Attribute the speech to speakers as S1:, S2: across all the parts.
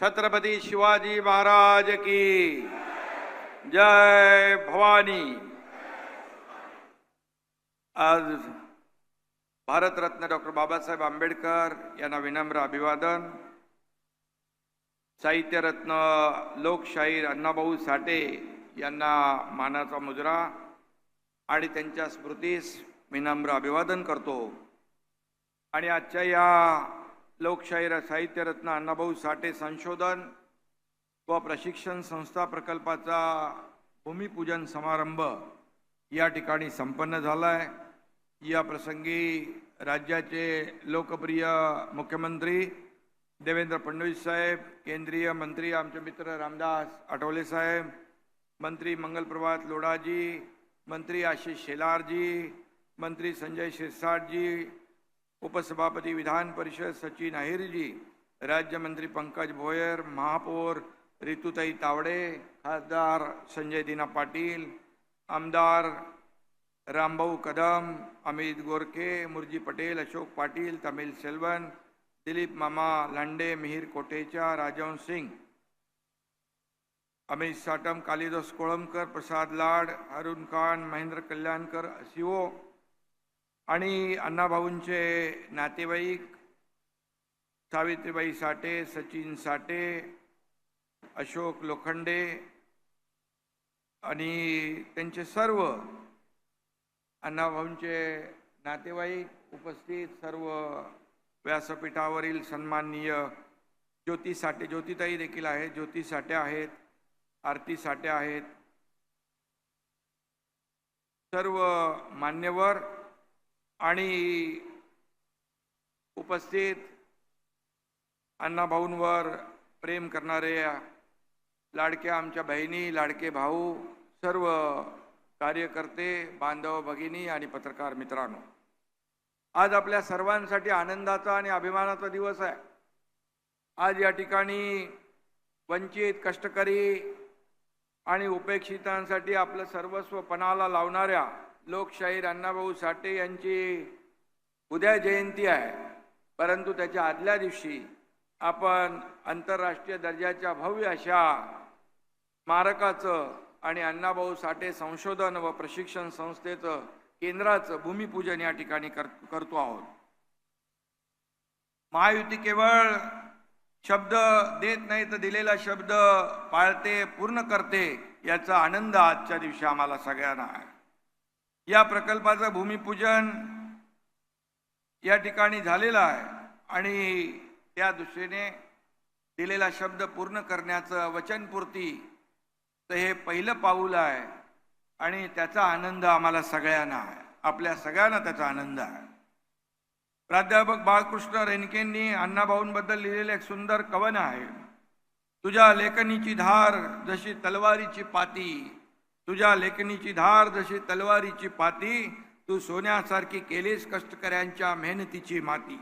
S1: छत्रपती शिवाजी महाराज की जय भवानी। आज भारतरत्न डॉक्टर बाबासाहेब आंबेडकर यांना विनम्र अभिवादन। साहित्यरत्न लोकशाहीर अण्णाभाऊ साठे यांना मानाचा मुजरा आणि त्यांच्या स्मृतीस विनम्र अभिवादन करतो। आणि आजच्या या लोकशाहीर साहित्यरत्न अण्णाभाऊ साठे संशोधन व प्रशिक्षण संस्था प्रकल्पाचा भूमिपूजन समारंभ या ठिकाणी संपन्न झाला आहे। या प्रसंगी राज्याचे लोकप्रिय मुख्यमंत्री देवेंद्र फडणवीस साहेब, केंद्रीय मंत्री आमचे मित्र रामदास आठवले साहेब, मंत्री मंगलप्रभात लोढाजी, मंत्री आशिष शेलारजी, मंत्री संजय शिरसाटजी, उपसभापती विधान परिषद सचिन अहिरजी, राज्यमंत्री पंकज भोयर, महापौर ऋतुताई तावडे, खासदार संजय दिना पाटील, आमदार रामभाऊ कदम, अमित गोरखे, मुरजी पटेल, अशोक पाटील, तमिल सेल्वन, दिलीप मामा लांडे, मिहिर कोटेचा, राजवंश सिंग, अमित साटम, कालिदास कोळंबकर, प्रसाद लाड, अरुण खान, महेंद्र कल्याणकर, सीओ आणि अण्णाभाऊंचे नातेवाईक सावित्रीबाई साठे, सचिन साठे, अशोक लोखंडे आणि त्यांचे सर्व अण्णाभाऊंचे नातेवाईक, उपस्थित सर्व व्यासपीठावरील सन्माननीय ज्योती साठे, ज्योतिताई देखील आहेत, ज्योती साठे आहेत, आरती साठे आहेत, सर्व मान्यवर आणि उपस्थित अण्णाभाऊंवर प्रेम करणारे लाडक्या आमच्या बहिणी, लाडके भाऊ, सर्व कार्यकर्ते, बांधव भगिनी आणि पत्रकार मित्रांनो, आज आपल्या सर्वांसाठी आनंदाचा आणि अभिमानाचा दिवस आहे। आज या ठिकाणी वंचित, कष्टकरी आणि उपेक्षितांसाठी आपलं सर्वस्व पणाला लावणाऱ्या लोकशाहीर अण्णाभाऊ साठे यांची उद्या जयंती आहे। परंतु त्याच्या आदल्या दिवशी आपण आंतरराष्ट्रीय दर्जाच्या भव्य अशा स्मारकाचं आणि अण्णाभाऊ साठे संशोधन व प्रशिक्षण संस्थेचं केंद्राचं भूमिपूजन या ठिकाणी करतो आहोत। महायुती केवळ शब्द देत नाही तर दिलेला शब्द पाळते, पूर्ण करते, याचा आनंद आजच्या दिवशी आम्हाला सगळ्यांना आहे। या प्रकल्पाचं भूमिपूजन या ठिकाणी झालेलं आहे आणि त्या दृष्टीने दिलेला शब्द पूर्ण करण्याचं वचनपूर्ती तर हे पहिलं पाऊल आहे आणि त्याचा आनंद आम्हाला सगळ्यांना आहे, आपल्या सगळ्यांना त्याचा आनंद आहे। प्राध्यापक बाळकृष्ण रेणकेंनी अण्णाभाऊंबद्दल लिहिलेलं एक सुंदर कवन आहे। तुझ्या लेखनीची धार जशी तलवारीची पाती, तुझ्या लेखनीची धार जशी तलवारीची पाती, तू सोन्यासारखी केलीस कष्टकऱ्यांच्या मेहनतीची माती।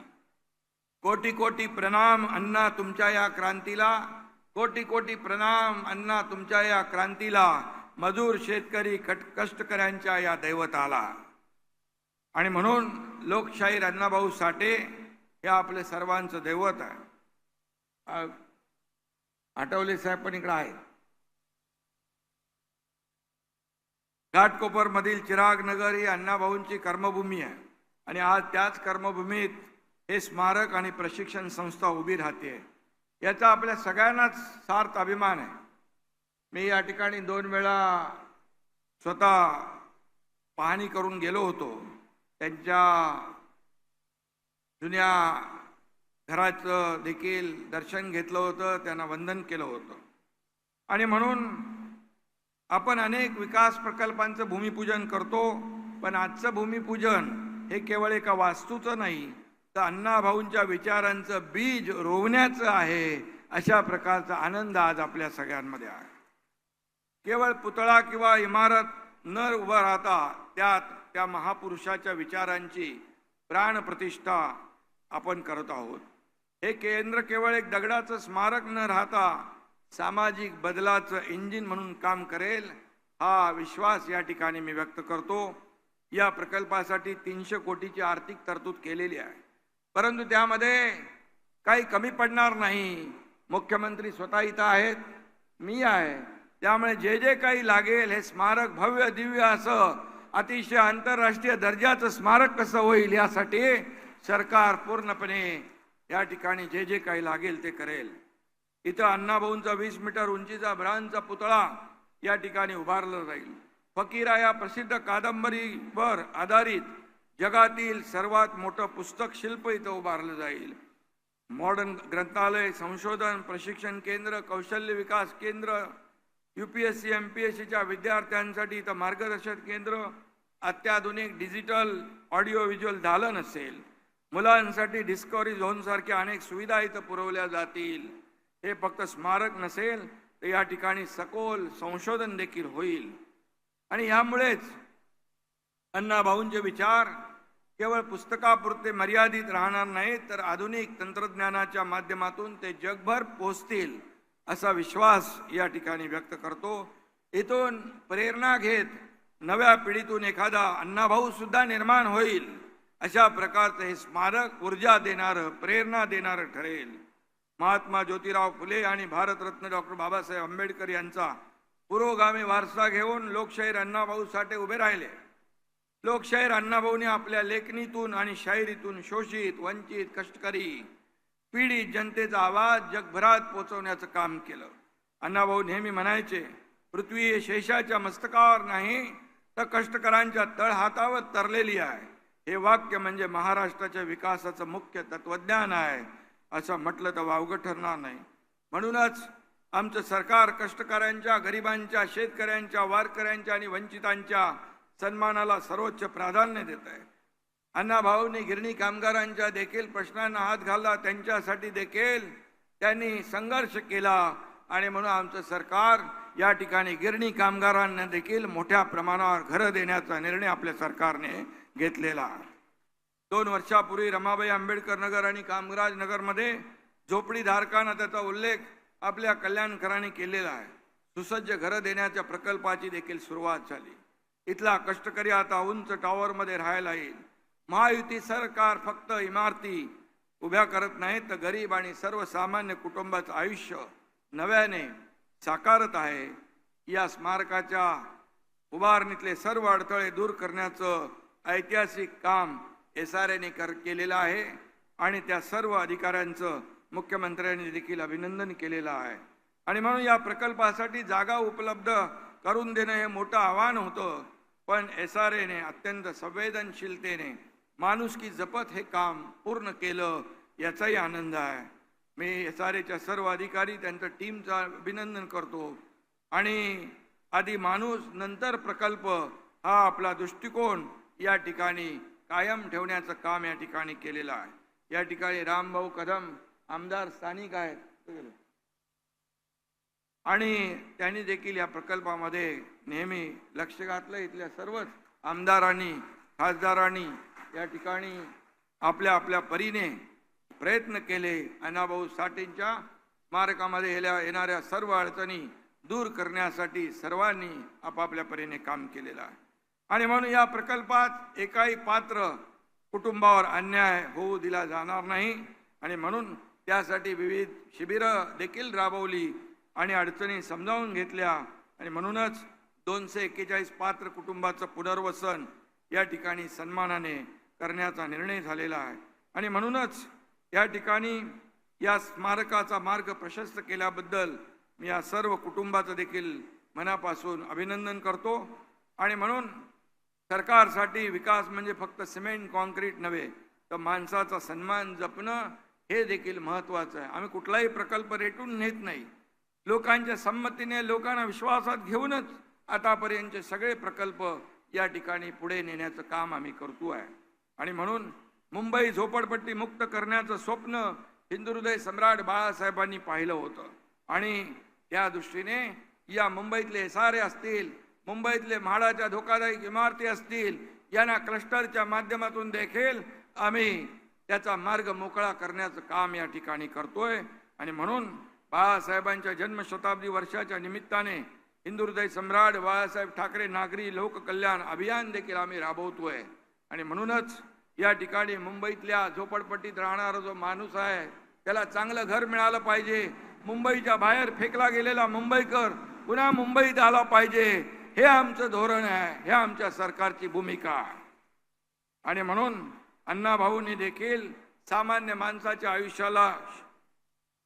S1: कोटी कोटी प्रणाम अण्णा तुमच्या या क्रांतीला, कोटी कोटी प्रणाम अण्णा तुमच्या या क्रांतीला, मजूर शेतकरी कष्टकऱ्यांच्या या दैवताला। आणि म्हणून लोकशाहीर अण्णाभाऊ साठे हे आपले सर्वांचं दैवत आहे। आठवले साहेब पण इकडे आहेत। घाटकोपरमधील चिराग नगर ही अण्णाभाऊंची कर्मभूमी आहे आणि आज त्याच कर्मभूमीत हे स्मारक आणि प्रशिक्षण संस्था उभी राहते, याचा आपल्या सगळ्यांनाच सार्थ अभिमान आहे। मी या ठिकाणी 2 वेळा स्वतः पाहणी करून गेलो होतो। त्यांच्या जुन्या घराचं देखील दर्शन घेतलं होतं, त्यांना वंदन केलं होतं। आणि म्हणून आपण अनेक विकास प्रकल्पांचं भूमिपूजन करतो, पण आजचं भूमिपूजन हे केवळ एका वास्तूचं नाही तर अण्णाभाऊंच्या विचारांचं बीज रोवण्याचं आहे। अशा प्रकारचा आनंद आज आपल्या सगळ्यांमध्ये आहे। केवळ पुतळा किंवा इमारत न उभं राहता त्यात त्या महापुरुषाच्या विचारांची प्राणप्रतिष्ठा आपण करत आहोत। हे केंद्र केवळ एक दगडाचं स्मारक न राहता सामाजिक बदलाचं इंजिन म्हणून काम करेल, हा विश्वास या ठिकाणी मी व्यक्त करतो। या प्रकल्पासाठी 300 कोटीची आर्थिक तरतूद केलेली आहे, परंतु त्यामध्ये काही कमी पडणार नाही। मुख्यमंत्री स्वतः इथं आहेत, मी आहे. त्यामुळे जे जे काही लागेल हे स्मारक भव्य दिव्य असं अतिशय आंतरराष्ट्रीय दर्जाचं स्मारक कसं होईल यासाठी सरकार पूर्णपणे या ठिकाणी जे जे काही लागेल ते करेल. इथं अण्णाभाऊंचा 20 मीटर उंचीचा ब्रांजचा पुतळा या ठिकाणी उभारला जाईल. फकीरा या प्रसिद्ध कादंबरीवर आधारित जगातील सर्वात मोठं पुस्तक शिल्प इथं उभारलं जाईल. मॉडर्न ग्रंथालय, संशोधन प्रशिक्षण केंद्र, कौशल्य विकास केंद्र, UPSC MPSCच्या विद्यार्थ्यांसाठी इथं मार्गदर्शन केंद्र, अत्याधुनिक डिजिटल ऑडिओ व्हिज्युअल दालन असेल. मुलांसाठी डिस्कवरी झोन सारख्या अनेक सुविधा इथं पुरवल्या जातील. हे फक्त स्मारक नसेल तर या ठिकाणी सखोल संशोधन देखील होईल. आणि यामुळेच अण्णाभाऊंचे विचार केवळ पुस्तकापुरते मर्यादित राहणार नाहीत, तर आधुनिक तंत्रज्ञानाच्या माध्यमातून ते जगभर पोहोचतील असा विश्वास या ठिकाणी व्यक्त करतो. इथून प्रेरणा घेत नव्या पिढीतून एखादा अण्णाभाऊ सुद्धा निर्माण होईल. अशा प्रकारचं हे स्मारक ऊर्जा देणारं, प्रेरणा देणारं ठरेल. महात्मा ज्योतिराव फुले आणि भारतरत्न डॉक्टर बाबासाहेब आंबेडकर यांचा पुरोगामी वारसा घेऊन लोकशाहीर अण्णाभाऊ साठे उभे राहिले. लोकशाहीर अण्णाभाऊंनी आपल्या लेखणीतून आणि शायरीतून शोषित, वंचित, कष्टकरी, पीडित जनतेचा आवाज जगभरात पोहोचवण्याचं काम केलं. अण्णाभाऊ नेहमी म्हणायचे, पृथ्वी हे शेषाच्या मस्तकावर नाही तर कष्टकरांच्या तळहातावर तरलेली आहे. हे वाक्य म्हणजे महाराष्ट्राच्या विकासाचं मुख्य तत्वज्ञान आहे असं म्हटलं तर वावगं ठरणार नाही. म्हणूनच आमचं सरकार कष्टकऱ्यांच्या, गरिबांच्या, शेतकऱ्यांच्या, वारकऱ्यांच्या आणि वंचितांच्या सन्मानाला सर्वोच्च प्राधान्य देत आहे. अण्णाभाऊंनी गिरणी कामगारांच्या देखील प्रश्नांना हात घालला, त्यांच्यासाठी देखील त्यांनी संघर्ष केला आणि म्हणून आमचं सरकार या ठिकाणी गिरणी कामगारांना देखील मोठ्या प्रमाणावर घरं देण्याचा निर्णय आपल्या सरकारने घेतलेला. 2 वर्षापूर्वी रमाबाई आंबेडकर नगर आणि कामराज नगरमध्ये झोपडीधारकांना त्याचा उल्लेख आपल्या कल्याणकरांनी केलेला आहे. सुसज्ज घरं देण्याच्या प्रकल्पाची देखील सुरुवात झाली. इथला कष्टकरी आता उंच टॉवरमध्ये राहायला येईल. महायुती सरकार फक्त इमारती उभ्या करत नाही तर गरीब आणि सर्वसामान्य कुटुंबाचं आयुष्य नव्याने साकारत आहे. या स्मारकाच्या उभारणीतले सर्व अडथळे दूर करण्याचं ऐतिहासिक काम SRAने केलेलं आहे आणि त्या सर्व अधिकाऱ्यांचं मुख्यमंत्र्यांनी देखील अभिनंदन केलेलं आहे. आणि म्हणून या प्रकल्पासाठी जागा उपलब्ध करून देणं हे मोठं आव्हान होतं, पण SRAने अत्यंत संवेदनशीलतेने माणुसकी जपत हे काम पूर्ण केलं, याचाही आनंद आहे. मी SRAच्या सर्व अधिकारी त्यांच्या टीमचं अभिनंदन करतो. आणि आधी माणूस नंतर प्रकल्प हा आपला दृष्टिकोन या ठिकाणी कायम ठेवण्याचं काम या ठिकाणी केलेलं आहे. या ठिकाणी रामभाऊ कदम आमदार स्थानिक आहेत आणि त्यांनी देखील या प्रकल्पामध्ये नेहमी लक्ष घातलं. इथल्या सर्वच आमदारांनी, खासदारांनी या ठिकाणी आपल्या आपल्या परीने प्रयत्न केले. अण्णाभाऊ साठेंच्या स्मारकामध्ये येणाऱ्या सर्व अडचणी दूर करण्यासाठी सर्वांनी आपापल्या परीने काम केलेलं आहे. आणि म्हणून या प्रकल्पात एकाही पात्र कुटुंबावर अन्याय होऊ दिला जाणार नाही. आणि म्हणून त्यासाठी विविध शिबिरं देखील राबवली आणि अडचणी समजावून घेतल्या. आणि म्हणूनच 241 पात्र कुटुंबाचं पुनर्वसन या ठिकाणी सन्मानाने करण्याचा निर्णय झालेला आहे. आणि म्हणूनच या ठिकाणी या स्मारकाचा मार्ग प्रशस्त केल्याबद्दल मी या सर्व कुटुंबाचं देखील मनापासून अभिनंदन करतो. आणि म्हणून सरकारसाठी विकास म्हणजे फक्त सिमेंट कॉन्क्रीट नव्हे तर माणसाचा सन्मान जपणं हे देखील महत्त्वाचं आहे. आम्ही कुठलाही प्रकल्प रेटून नेत नाही. लोकांच्या संमतीने, लोकांना विश्वासात घेऊनच आतापर्यंतचे सगळे प्रकल्प या ठिकाणी पुढे नेण्याचं काम आम्ही करतो आहे. आणि म्हणून मुंबई झोपडपट्टी मुक्त करण्याचं स्वप्न हिंदुहृदय सम्राट बाळासाहेबांनी पाहिलं होतं. आणि त्या दृष्टीने या मुंबईतले SRA असतील, मुंबईतले म्हाडाच्या धोकादायक इमारती असतील, यांना क्लस्टरच्या माध्यमातून देखील आम्ही त्याचा मार्ग मोकळा करण्याचं काम या ठिकाणी करतोय. आणि म्हणून बाळासाहेबांच्या जन्मशताब्दी वर्षाच्या निमित्ताने हिंदुहृदय सम्राट बाळासाहेब ठाकरे नागरी लोककल्याण अभियान देखील आम्ही राबवतोय. आणि म्हणूनच या ठिकाणी मुंबईतल्या झोपडपट्टीत राहणारा जो माणूस आहे त्याला चांगलं घर मिळालं पाहिजे मुंबईच्या बाहेर फेकला गेलेला मुंबईकर पुन्हा मुंबईत आला पाहिजे, हे आमचं धोरण आहे, हे आमच्या सरकारची भूमिका आहे. आणि म्हणून अण्णा भाऊंनी देखील सामान्य माणसाच्या आयुष्याला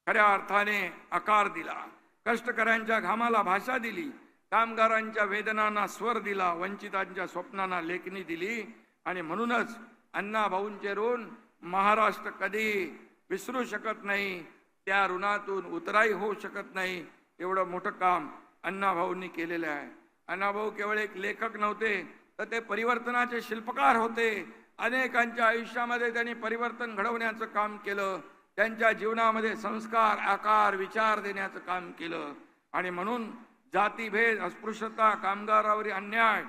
S1: खऱ्या अर्थाने आकार दिला, कष्टकऱ्यांच्या घामाला भाषा दिली, कामगारांच्या वेदनांना स्वर दिला, वंचितांच्या स्वप्नांना लेखणी दिली. आणि म्हणूनच अण्णा भाऊंचे ऋण महाराष्ट्र कधी विसरू शकत नाही, त्या ऋणातून उतराई होऊ शकत नाही. एवढं मोठं काम अण्णा भाऊंनी केलेलं आहे. अण्णा भाऊ केवळ एक लेखक नव्हते, तर ते परिवर्तनाचे शिल्पकार होते. अनेकांच्या आयुष्यामध्ये त्यांनी परिवर्तन घडवण्याचं काम केलं, त्यांच्या जीवनामध्ये संस्कार, आकार, विचार देण्याचं काम केलं. आणि म्हणून जातीभेद, अस्पृश्यता, कामगारावरील अन्याय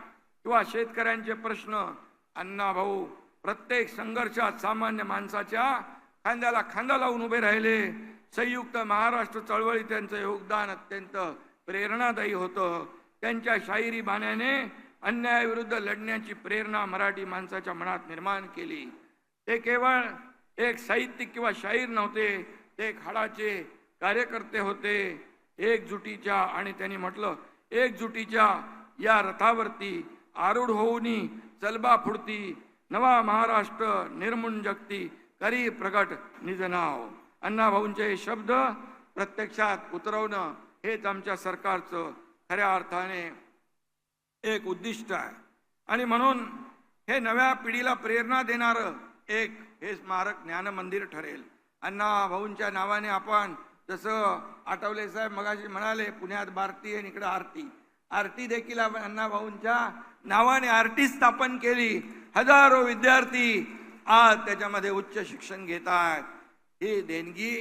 S1: किंवा शेतकऱ्यांचे प्रश्न अण्णा भाऊ प्रत्येक संघर्षात सामान्य माणसाच्या खांद्याला खांदा लावून उभे राहिले. संयुक्त महाराष्ट्र चळवळीत त्यांचं योगदान अत्यंत प्रेरणादायी होतं. त्यांच्या शाहिरी बाण्याने अन्यायाविरुद्ध लढण्याची प्रेरणा मराठी माणसाच्या मनात निर्माण केली. ते केवळ एक साहित्यिक किंवा शाहीर नव्हते, ते एक हाडाचे कार्यकर्ते होते एकजुटीच्या. आणि त्यांनी म्हटलं, एकजुटीच्या या रथावरती आरूढ होऊनी चलबा फुडती, नवा महाराष्ट्र निर्मुंजक्ती करी प्रगट निज नाव. अण्णा भाऊंचे शब्द प्रत्यक्षात उतरवणं हेच आमच्या सरकारचं खऱ्या अर्थाने एक उद्दिष्ट आहे. आणि म्हणून हे नव्या पिढीला प्रेरणा देणारं एक हे स्मारक ज्ञान मंदिर ठरेल. अण्णा भाऊंच्या नावाने आपण जसं आठवले साहेब मगाशी म्हणाले, पुण्यात भारती आणि इकडे आरती, आरती देखील आपण अण्णा भाऊंच्या नावाने आरती स्थापन केली. हजारो विद्यार्थी आज त्याच्यामध्ये उच्च शिक्षण घेत आहेत. ही देणगी,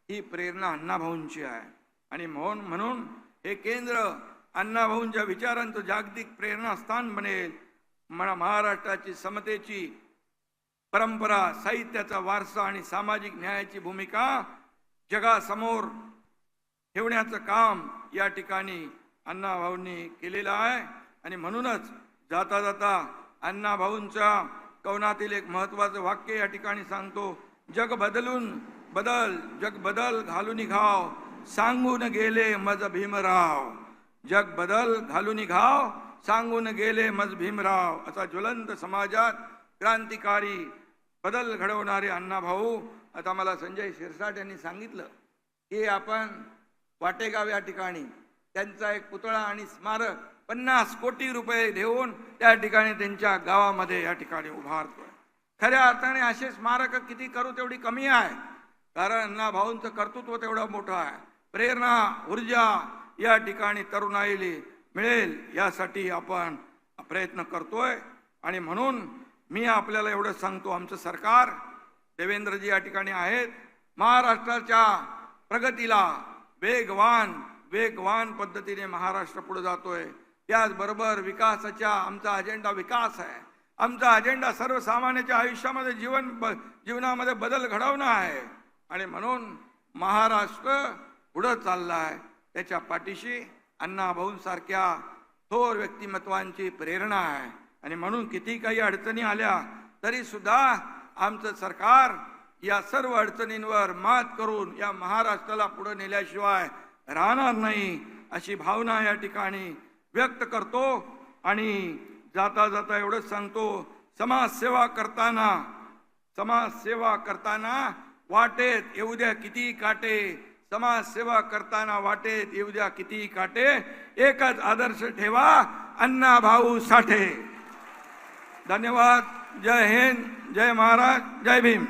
S1: ही प्रेरणा अण्णा भाऊंची आहे. आणि म्हणून हे केंद्र अण्णा भाऊंच्या विचारांचं जागतिक प्रेरणा स्थान बनेल. महाराष्ट्राची समतेची परंपरा, साहित्याचा वारसा आणि सामाजिक न्यायाची भूमिका जगासमोर ठेवण्याचं काम या ठिकाणी अण्णा भाऊंनी केलेलं आहे. आणि म्हणूनच जाता जाता अण्णा भाऊंच्या कवनातील एक महत्वाचं वाक्य या ठिकाणी सांगतो, जग बदल घालून घाव, सांगून गेले मज भीमराव. जग बदल घालून घाव, सांगून गेले मज भीमराव. असा ज्वलंत समाजात क्रांतिकारी बदल घडवणारे अण्णा भाऊ. आता मला संजय शिरसाट यांनी सांगितलं की आपण वाटेगाव या ठिकाणी त्यांचा एक पुतळा आणि स्मारक 50 कोटी रुपये देऊन त्या ठिकाणी त्यांच्या गावामध्ये या ठिकाणी उभारतोय. खऱ्या अर्थाने असे स्मारक किती करू तेवढी कमी आहे, कारण अण्णा भाऊंचं कर्तृत्व तेवढं मोठं आहे. प्रेरणा, ऊर्जा या ठिकाणी तरुणाईला मिळेल यासाठी आपण प्रयत्न करतोय. आणि म्हणून मी आपल्याला एवढं सांगतो, आमचं सरकार, देवेंद्रजी या ठिकाणी आहेत, महाराष्ट्राच्या प्रगतीला वेगवान पद्धतीने महाराष्ट्र पुढे जातोय. त्याचबरोबर विकासाच्या आमचा अजेंडा विकास आहे. आमचा अजेंडा सर्वसामान्याच्या आयुष्यामध्ये जीवनामध्ये बदल घडवणं आहे. आणि म्हणून महाराष्ट्र पुढे चालला आहे, त्याच्या पाठीशी अण्णा भाऊंसारख्या थोर व्यक्तिमत्वांची प्रेरणा आहे. आणि म्हणून किती काही अडचणी आल्या तरी सुद्धा आमचं सरकार या सर्व अडचणींवर मात करून या महाराष्ट्राला पुढे नेल्याशिवाय राहणार नाही, अशी भावना या ठिकाणी व्यक्त करतो. आणि जाता जाता एवढंच सांगतो, समाजसेवा करताना वाटेत येऊ द्या किती काटे, समाजसेवा करताना वाटेत येऊ द्या किती काटे, एकच आदर्श ठेवा अण्णा भाऊ साठे. धन्यवाद. जय हिंद, जय महाराज, जय भीम.